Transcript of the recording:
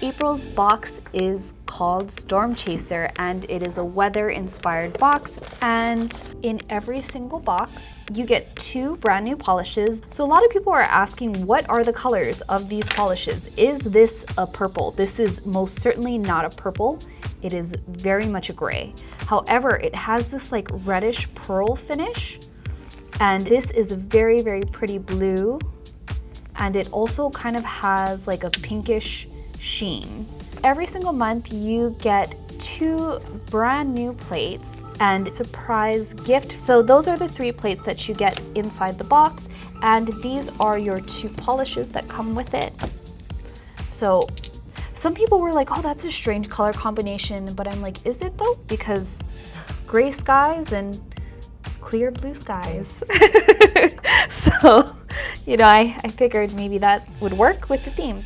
April's box is called Stormchaser, and it is a weather-inspired box, and in every single box you get 2 brand new polishes. So a lot of people are asking, what are the colors of these polishes? Is this a purple? This is most certainly not a purple. It is very much a gray. However, it has this like reddish pearl finish, and this is a very, very pretty blue, and it also kind of has like a pinkish sheen. Every single month you get 2 brand new plates and a surprise gift. So those are the 3 plates that you get inside the box, and these are your 2 polishes that come with it. So some people were like, oh, that's a strange color combination, but I'm like, is it though? Because gray skies and clear blue skies. So, you know, I figured maybe that would work with the theme.